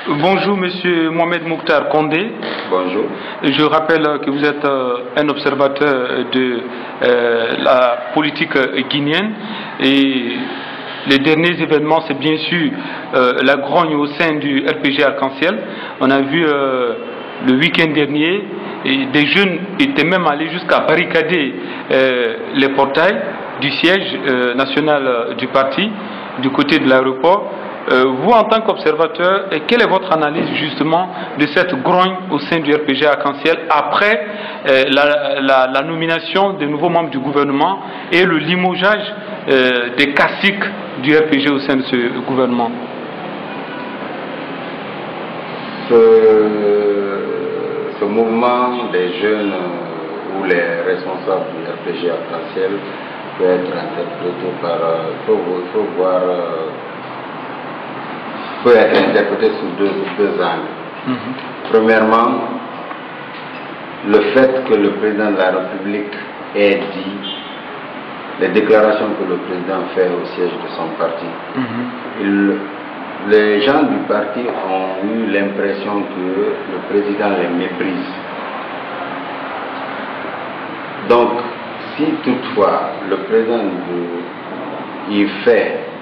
Bonjour Monsieur Mohamed Mokhtar Condé. Bonjour. Je rappelle que vous êtes un observateur de la politique guinéenne et les derniers événements, c'est bien sûr la grogne au sein du RPG Arc-en-Ciel. On a vu le week-end dernier, et des jeunes étaient même allés jusqu'à barricader les portails du siège national du parti du côté de l'aéroport. Vous, en tant qu'observateur, quelle est votre analyse justement de cette grogne au sein du RPG Arc-en-Ciel après la nomination des nouveaux membres du gouvernement et le limogeage des caciques du RPG au sein de ce gouvernement? Ce mouvement des jeunes ou les responsables du RPG Arc-en-Ciel peut être interprété par, peut être interprété sous deux angles. Premièrement, le fait que le président de la République ait dit les déclarations que le président fait au siège de son parti. Les gens du parti ont eu l'impression que le président les méprise. Donc, si toutefois le président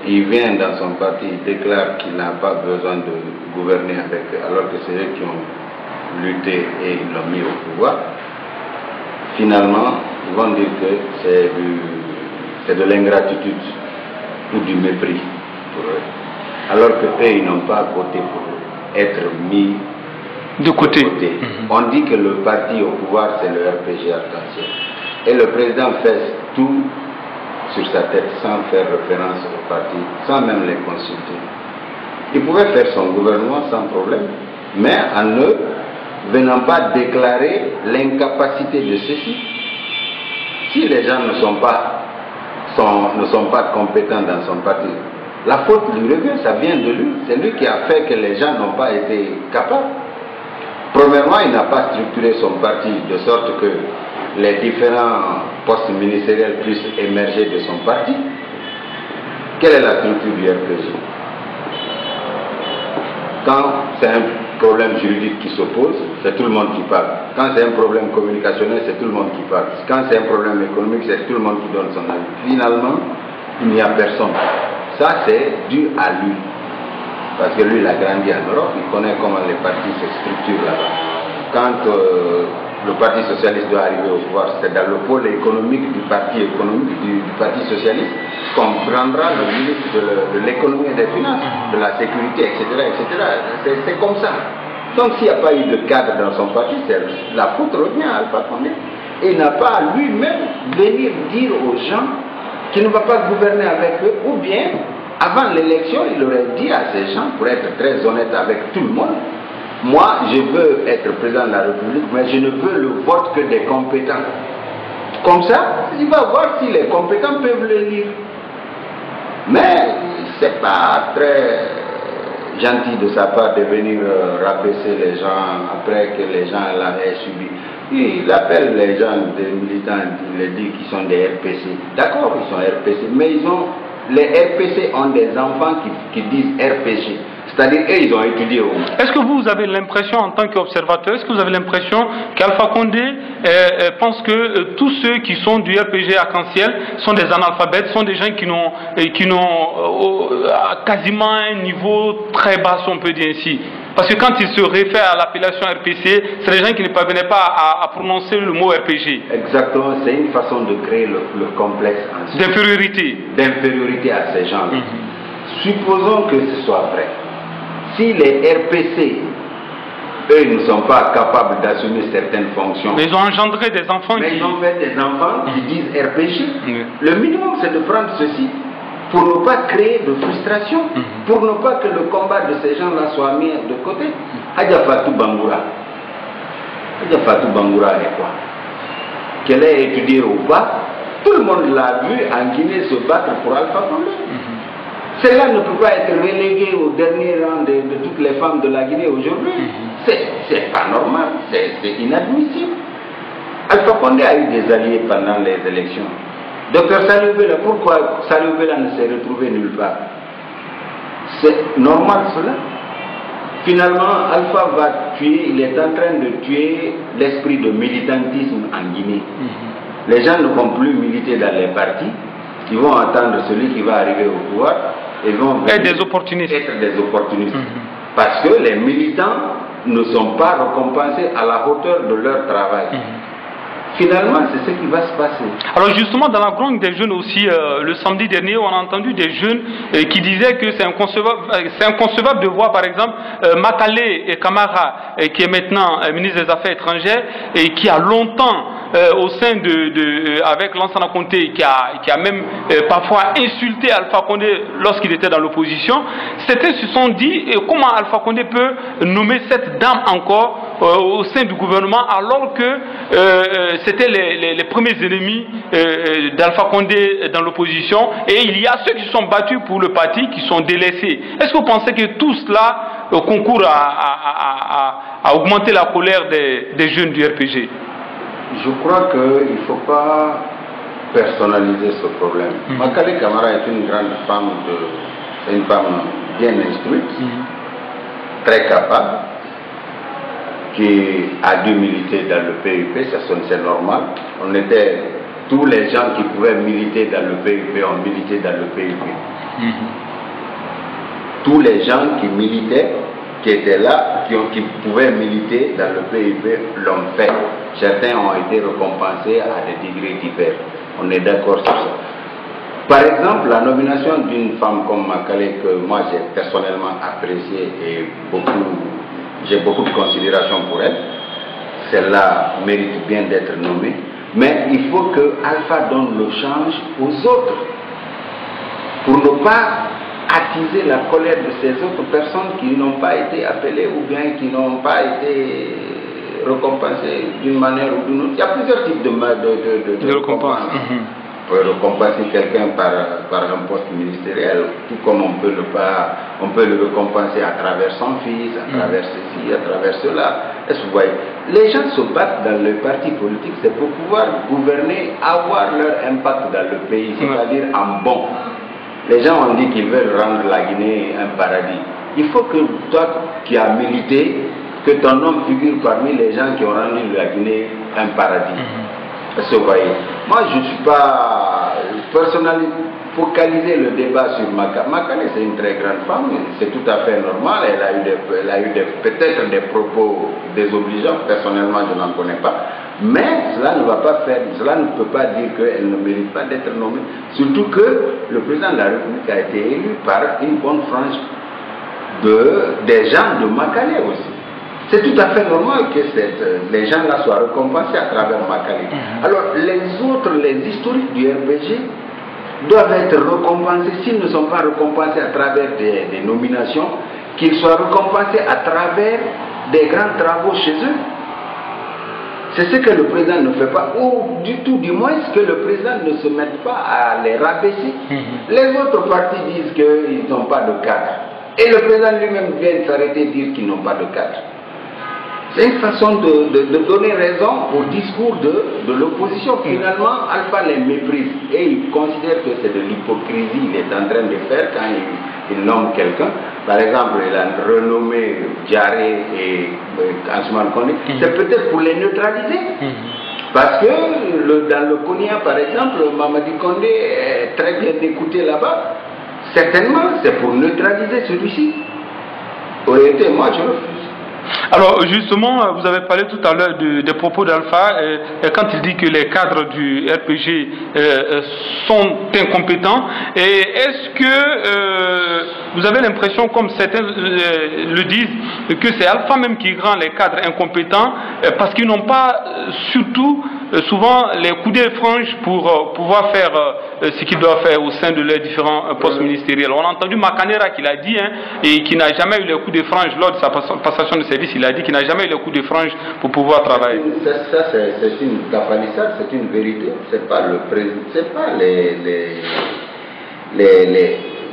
il vient dans son parti, il déclare qu'il n'a pas besoin de gouverner avec eux, alors que c'est eux qui ont lutté et ils l'ont mis au pouvoir, finalement, ils vont dire que c'est de l'ingratitude ou du mépris pour eux. Alors que eux, ils n'ont pas voté pour être mis de côté. On dit que le parti au pouvoir, c'est le RPG Arc-en-Ciel. Et le président fait tout sur sa tête sans faire référence au parti, sans même les consulter. Il pouvait faire son gouvernement sans problème, mais en ne venant pas déclarer l'incapacité de ceci. Si les gens ne sont pas compétents dans son parti, la faute lui revient, ça vient de lui. C'est lui qui a fait que les gens n'ont pas été capables. Premièrement, il n'a pas structuré son parti de sorte que les différents postes ministériels puissent émerger de son parti. Quelle est la structure du RPG? Quand c'est un problème juridique qui s'oppose, c'est tout le monde qui parle. Quand c'est un problème communicationnel, c'est tout le monde qui parle. Quand c'est un problème économique, c'est tout le monde qui donne son avis. Finalement, il n'y a personne. Ça, c'est dû à lui. Parce que lui, il a grandi en Europe, il connaît comment les partis se structurent là-bas. Quand le Parti socialiste doit arriver au pouvoir, c'est dans le pôle économique du Parti socialiste qu'on prendra le ministre de l'économie et des finances, de la sécurité, etc. etc. C'est comme ça. Donc s'il n'y a pas eu de cadre dans son parti, la faute revient à Alpha Condé. Et il n'a pas à lui-même venir dire aux gens qu'il ne va pas gouverner avec eux, ou bien, avant l'élection, il aurait dit à ces gens, pour être très honnête avec tout le monde, moi, je veux être président de la République, mais je ne veux le vote que des compétents. Comme ça, il va voir si les compétents peuvent le lire. Mais c'est pas très gentil de sa part de venir rabaisser les gens après que les gens l'aient subi. Il appelle les gens des militants, il les dit qu'ils sont des RPC. D'accord, ils sont RPC, mais les RPC ont des enfants qui disent RPG. C'est-à-dire eux, ils ont étudié au moins. Est-ce que vous avez l'impression, en tant qu'observateur, est-ce que vous avez l'impression qu'Alpha Condé pense que tous ceux qui sont du RPG Arc-en-Ciel sont des analphabètes, sont des gens qui n'ont quasiment un niveau très bas, si on peut dire ainsi? Parce que quand il se réfère à l'appellation RPC, c'est les gens qui ne parvenaient pas à prononcer le mot RPG. Exactement, c'est une façon de créer le complexe d'infériorité à ces gens-là. Supposons que ce soit vrai. Si les RPC, eux, ne sont pas capables d'assumer certaines fonctions. Mais ils ont engendré des enfants ils ont fait des enfants qui disent RPG. Le minimum, c'est de prendre ceci pour ne pas créer de frustration, pour ne pas que le combat de ces gens-là soit mis de côté. Hadja Fatou Bangoura. Hadja Fatou Bangoura est quoi? Qu'elle ait étudié ou pas, tout le monde l'a vu en Guinée se battre pour Alpha Condé. Cela ne peut pas être relégué au dernier rang de toutes les femmes de la Guinée aujourd'hui. C'est pas normal, c'est inadmissible. Alpha Condé a eu des alliés pendant les élections. Docteur Saliou Bella, pourquoi Saliou Bella ne s'est retrouvé nulle part? C'est normal cela. Finalement, Alpha va tuer, il est en train de tuer l'esprit de militantisme en Guinée. Les gens ne vont plus militer dans les partis, ils vont attendre celui qui va arriver au pouvoir et vont être des opportunistes. Parce que les militants ne sont pas récompensés à la hauteur de leur travail. Finalement, c'est ce qui va se passer. Alors justement, dans la grogne des jeunes aussi, le samedi dernier, on a entendu des jeunes qui disaient que c'est inconcevable de voir, par exemple, Makale Camara, qui est maintenant ministre des Affaires étrangères, et qui a longtemps, au sein avec Lansana Conté, qui a même parfois insulté Alpha Condé lorsqu'il était dans l'opposition. Certains se sont dit, comment Alpha Condé peut nommer cette dame encore au sein du gouvernement, alors que c'était les premiers ennemis d'Alpha Condé dans l'opposition, et il y a ceux qui se sont battus pour le parti qui sont délaissés. Est-ce que vous pensez que tout cela concourt à augmenter la colère des jeunes du RPG? Je crois qu'il ne faut pas personnaliser ce problème. Makale Camara est une grande femme, c'est une femme bien instruite, très capable, qui a dû militer dans le PUP, c'est normal. Tous les gens qui pouvaient militer dans le PUP ont milité dans le PUP. Tous les gens qui militaient, qui étaient là, qui pouvaient militer dans le PUP, l'ont fait. Certains ont été récompensés à des degrés divers. On est d'accord sur ça. Par exemple, la nomination d'une femme comme Makale, que moi j'ai personnellement appréciée et j'ai beaucoup de considération pour elle, celle-là mérite bien d'être nommée, mais il faut que Alpha donne le change aux autres pour ne pas attiser la colère de ces autres personnes qui n'ont pas été appelées ou bien qui n'ont pas été récompensées d'une manière ou d'une autre. Il y a plusieurs types de récompenses. On peut récompenser quelqu'un par un poste ministériel, tout comme on peut le récompenser à travers son fils, à travers ceci, à travers cela. Est-ce que vous voyez? Les gens se battent dans le parti politique, c'est pour pouvoir gouverner, avoir leur impact dans le pays, c'est-à-dire en bon. Les gens ont dit qu'ils veulent rendre la Guinée un paradis. Il faut que toi qui as milité, que ton nom figure parmi les gens qui ont rendu la Guinée un paradis. Est-ce que vous voyez? Moi, je ne suis pas personnellement focaliser le débat sur Makale. Makale, c'est une très grande femme, c'est tout à fait normal. Elle a eu peut-être des propos désobligeants. Personnellement, je n'en connais pas. Mais cela ne peut pas dire qu'elle ne mérite pas d'être nommée. Surtout que le président de la République a été élu par une bonne frange des gens de Makale aussi. C'est tout à fait normal que les gens-là soient récompensés à travers Makale. Alors, les historiques du RPG doivent être récompensés. S'ils ne sont pas récompensés à travers des nominations, qu'ils soient récompensés à travers des grands travaux chez eux. C'est ce que le président ne fait pas, ou du moins que le président ne se mette pas à les rabaisser. Les autres partis disent qu'ils n'ont pas de cadre. Et le président lui-même vient s'arrêter et dire qu'ils n'ont pas de cadre. C'est une façon de donner raison au discours de l'opposition. Finalement, Alpha les méprise et il considère que c'est de l'hypocrisie qu'il est en train de faire quand il nomme quelqu'un. Par exemple, il a renommé Diaré et Ansman Condé. C'est peut-être pour les neutraliser. Parce que dans le Konya, par exemple, Mamadi Condé est très bien écouté là-bas. Certainement, c'est pour neutraliser celui-ci. En réalité, moi, je refuse. Alors justement, vous avez parlé tout à l'heure des propos d'Alpha quand il dit que les cadres du RPG sont incompétents. Et est-ce que vous avez l'impression, comme certains le disent, que c'est Alpha même qui rend les cadres incompétents parce qu'ils n'ont pas surtout souvent les coups de frange pour pouvoir faire ce qu'ils doivent faire au sein de leurs différents postes ministériels. On a entendu Makanera qui l'a dit, et qui n'a jamais eu les coups de frange lors de sa passation de service. Il a dit qu'il n'a jamais eu les coups de frange pour pouvoir travailler. Ça, c'est une tapanissade, c'est une vérité. C'est pas le président, c'est pas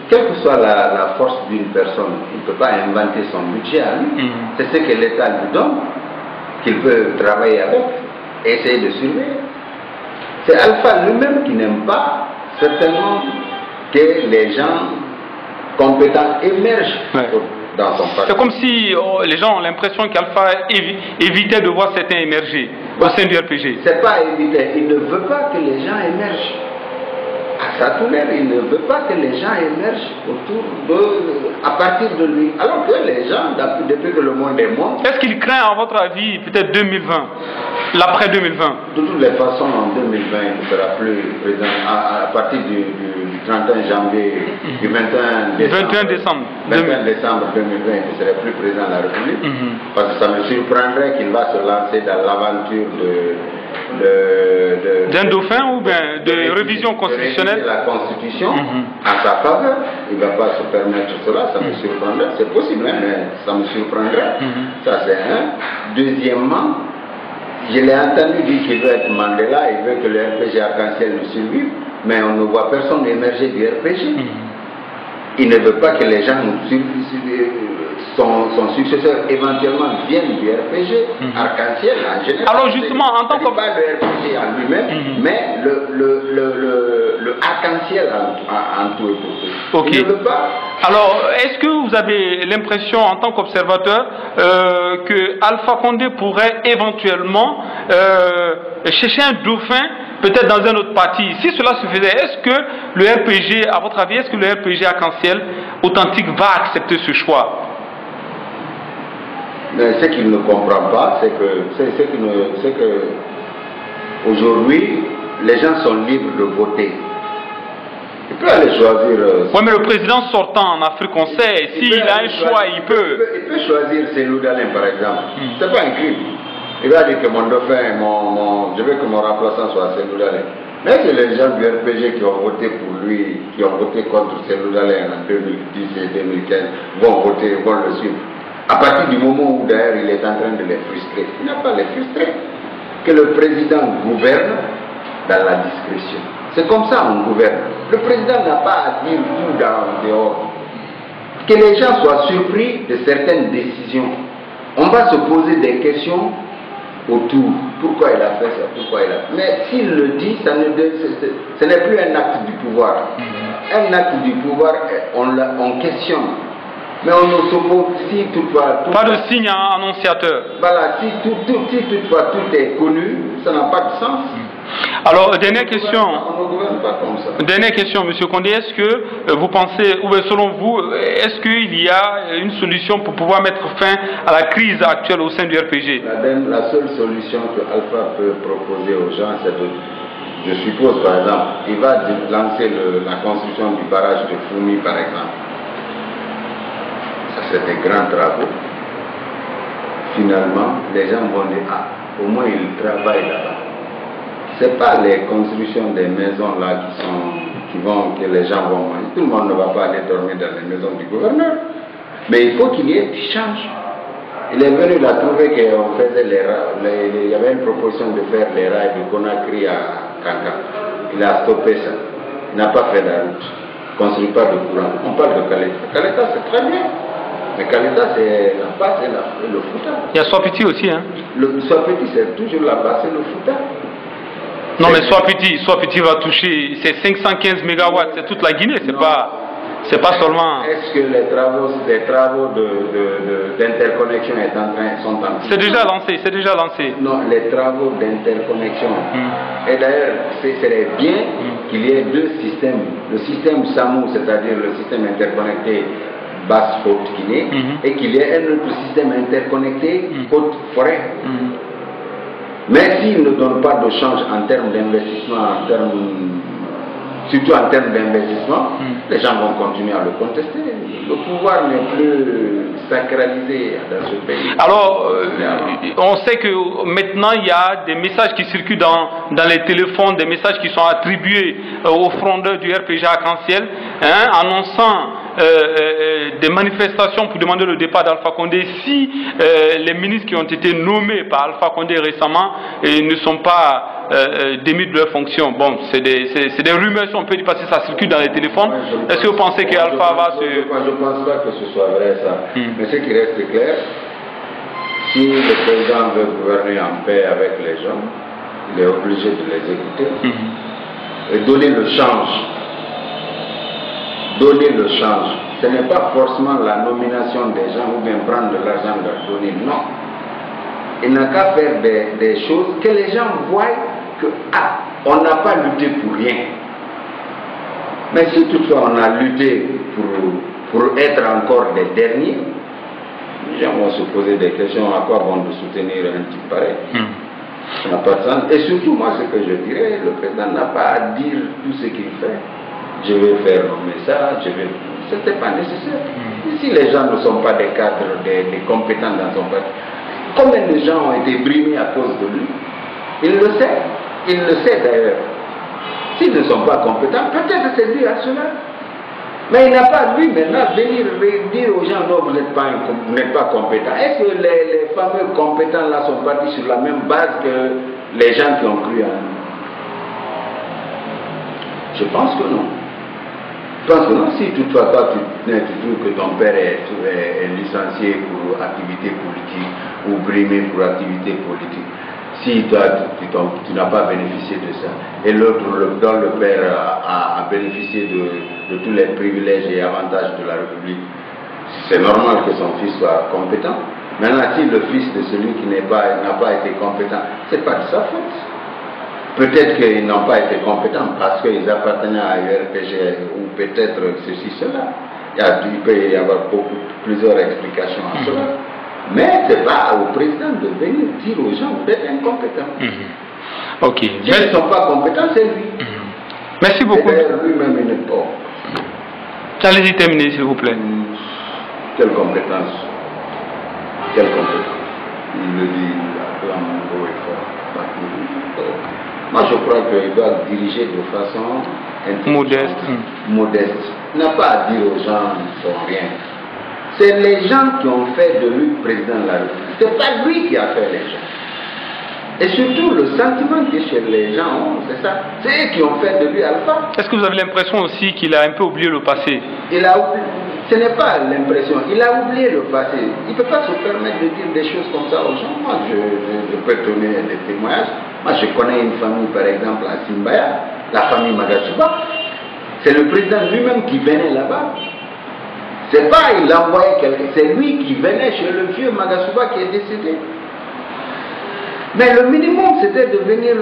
quelle que soit la force d'une personne, il ne peut pas inventer son budget à lui. C'est ce que l'État lui donne, qu'il peut travailler avec, essayer de surveiller. C'est Alpha lui-même qui n'aime pas, certainement, que les gens compétents émergent dans son parti. C'est comme si les gens ont l'impression qu'Alpha évitait de voir certains émerger au sein du RPG. C'est pas éviter, il ne veut pas que les gens émergent. Assa Touner, il ne veut pas que les gens émergent à partir de lui. Alors que les gens, depuis que le monde est monde... Est-ce qu'il craint, à votre avis, peut-être 2020, l'après 2020? De toutes les façons, en 2020, il ne sera plus président. À partir du 31 janvier, du 21 décembre 2020, il ne serait plus président de la République. Parce que ça me surprendrait qu'il va se lancer dans l'aventure d'un dauphin ou bien de révision constitutionnelle. La Constitution à sa faveur. Il ne va pas se permettre cela, ça me surprendrait. C'est possible, hein, mais ça me surprendrait. Ça, c'est un. Deuxièmement, je l'ai entendu dire qu'il veut être Mandela, il veut que le RPG Arc-en-Ciel le survive, mais on ne voit personne émerger du RPG. Il ne veut pas que les gens son successeur éventuellement vienne du RPG Arc-en-Ciel en général. Alors justement, en tant que... pas le RPG en lui-même, mais le Arc-en-Ciel en tout et pour tout. Il ne veut pas. Alors, est-ce que vous avez l'impression, en tant qu'observateur, que Alpha Condé pourrait éventuellement chercher un dauphin, peut-être dans un autre parti? Si cela se faisait, est-ce que le RPG, à votre avis, est-ce que le RPG Arc-en-Ciel authentique va accepter ce choix? Mais ce qu'il ne comprend pas, c'est que aujourd'hui, les gens sont libres de voter. Il peut aller choisir... Oui, mais le président sortant en Afrique, on sait, s'il a un choix, il peut... Il peut choisir Cellou Dalein, par exemple. C'est pas un crime. Il va dire que mon dauphin, je veux que mon remplaçant soit Cellou Dalein. Mais c'est les gens du RPG qui ont voté pour lui, qui ont voté contre Cellou Dalein en 2010 et 2015, vont voter, vont le suivre. À partir du moment où d'ailleurs il est en train de les frustrer. Il n'a pas les frustrer. Que le président gouverne dans la discrétion. C'est comme ça on gouverne. Le président n'a pas à dire tout dehors. Que les gens soient surpris de certaines décisions. On va se poser des questions autour. Pourquoi il a fait ça? Pourquoi il a fait? Mais s'il le dit, ce n'est plus un acte du pouvoir. Un acte du pouvoir, on questionne. Mais on ne s'oppose si toutefois... Pas de signe annonciateur. Voilà, si toutefois tout est connu, ça n'a pas de sens. Alors, dernière question. On ne gouverne pas comme ça. Dernière question, M. Condé. Est-ce que vous pensez, ou selon vous, est-ce qu'il y a une solution pour pouvoir mettre fin à la crise actuelle au sein du RPG? La seule solution que Alpha peut proposer aux gens, c'est de... Je suppose, par exemple, il va lancer la construction du barrage de Foumi, par exemple. C'est des grands travaux. Finalement, les gens vont dire, ah, au moins ils travaillent là-bas. Ce n'est pas les constructions des maisons là que les gens vont manger. Tout le monde ne va pas aller dormir dans les maisons du gouverneur. Mais il faut qu'il y ait du change. Il est venu là trouver qu'on faisait il y avait une proposition de faire les rails de Conakry à Kanka. Il a stoppé ça. Il n'a pas fait la route. Il ne construit pas de courant. On parle de Kaleta. Kaleta, c'est très bien. Mais Kaleta, c'est la base et le Fouta. Il y a Swapiti aussi, hein? Swapiti, c'est toujours la base et le Fouta. Non, mais Swapiti va toucher, c'est 515 mégawatts, c'est toute la Guinée, c'est pas seulement... Est-ce que les travaux d'interconnexion sont en cours? C'est déjà lancé. Non, les travaux d'interconnexion. Et d'ailleurs, ce serait bien qu'il y ait deux systèmes. Le système SAMU, c'est-à-dire le système interconnecté Basse-Haute-Guinée, et qu'il y ait un autre système interconnecté Haute-Forêt. Mais s'il ne donne pas de change en termes d'investissement, surtout en termes d'investissement, les gens vont continuer à le contester. Le pouvoir n'est plus sacralisé dans ce pays. Alors, on sait que maintenant, il y a des messages qui circulent dans les téléphones, des messages qui sont attribués aux frondeurs du RPG Arc-en-Ciel, annonçant des manifestations pour demander le départ d'Alpha Condé si les ministres qui ont été nommés par Alpha Condé récemment ne sont pas démis de leurs fonctions. Bon, c'est des rumeurs, si on peut dire, parce que ça circule dans les téléphones. Est-ce que vous pensez qu'Alpha va se... Je ne pense pas que ce soit vrai, ça. Mais ce qui reste clair, si le président veut gouverner en paix avec les gens, il est obligé de les écouter et donner le change. Donner le change. ce n'est pas forcément la nomination des gens ou bien prendre de l'argent leur donner, non. Il n'a qu'à faire des choses que les gens voient que, ah, on n'a pas lutté pour rien. Mais si toutefois on a lutté pour être encore des derniers, les gens vont se poser des questions, à quoi bon de soutenir un type pareil. Ça n'a pas de sens. Et surtout, moi, ce que je dirais, le président n'a pas à dire tout ce qu'il fait. Je vais faire nommer ça, je vais... Ce n'était pas nécessaire. Si les gens ne sont pas des cadres, des compétents dans son parti, combien de gens ont été brimés à cause de lui? Il le sait d'ailleurs. S'ils ne sont pas compétents, peut-être c'est dû à cela. Mais il n'a pas lui maintenant venir dire aux gens non, vous n'êtes pas compétents. Est-ce que les fameux compétents là sont partis sur la même base que les gens qui ont cru en nous? Je pense que non. Je pense que non. Si toutefois toi tu trouves que ton père est licencié pour activité politique ou brimé pour activité politique, si toi tu n'as pas bénéficié de ça, et l'autre, dont le père a bénéficié de tous les privilèges et avantages de la République, c'est normal que son fils soit compétent. Maintenant, si le fils de celui qui n'a pas été compétent, c'est pas de sa faute. Peut-être qu'ils n'ont pas été compétents parce qu'ils appartenaient à URPG ou peut-être ceci, cela. Il peut y avoir plusieurs explications à cela. Mais ce n'est pas au président de venir dire aux gens vous êtes incompétents. Ok. Si ils ne sont pas compétents, c'est lui. Merci beaucoup. Lui-même, il n'est pas. Allez-y terminer, s'il vous plaît. Quelle compétence? Quelle compétence? Il le dit à haut et fort. Moi, je crois qu'il doit diriger de façon modeste. Il n'a pas à dire aux gens qu'ils ne font rien. C'est les gens qui ont fait de lui président de la République. Ce n'est pas lui qui a fait les gens. Et surtout, le sentiment que chez les gens, c'est ça. C'est eux qui ont fait de lui alpha. Est-ce que vous avez l'impression aussi qu'il a un peu oublié le passé? Ce n'est pas l'impression. Il a oublié le passé. Il ne peut pas se permettre de dire des choses comme ça aux gens. Moi, je peux donner des témoignages. Moi, je connais une famille, par exemple, à Simbaya, la famille Magasuba. C'est le président lui-même qui venait là-bas. C'est pas il envoyait quelqu'un, c'est lui qui venait chez le vieux Magasuba qui est décédé. Mais le minimum c'était de venir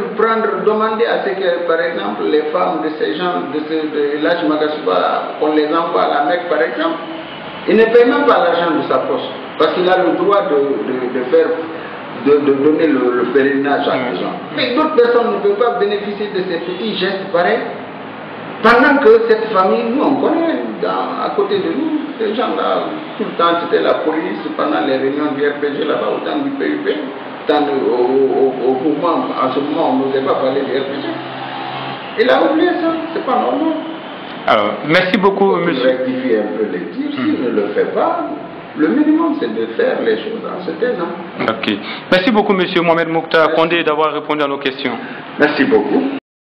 demander à ce que, par exemple, les femmes de ces gens, de l'âge Magasuba, qu'on les envoie à la Mecque, par exemple. Il ne paye même pas l'argent de sa poche, parce qu'il a le droit de donner le pèlerinage à des gens. Mais d'autres personnes ne peuvent pas bénéficier de ces petits gestes pareils. Pendant que cette famille, nous on connaît, à côté de nous, ces gens-là, tout le temps c'était la police, pendant les réunions du RPG là-bas, au temps du PUP, au mouvement, en ce moment on n'osait pas parler du RPG. Il a oublié ça, c'est pas normal. Alors, merci beaucoup, monsieur. Rectifier un peu les tirs, s'il ne le fait pas, le minimum c'est de faire les choses en se taisant. Ok. Merci beaucoup, monsieur Mohamed Mokhtar Condé, d'avoir répondu à nos questions. Merci beaucoup.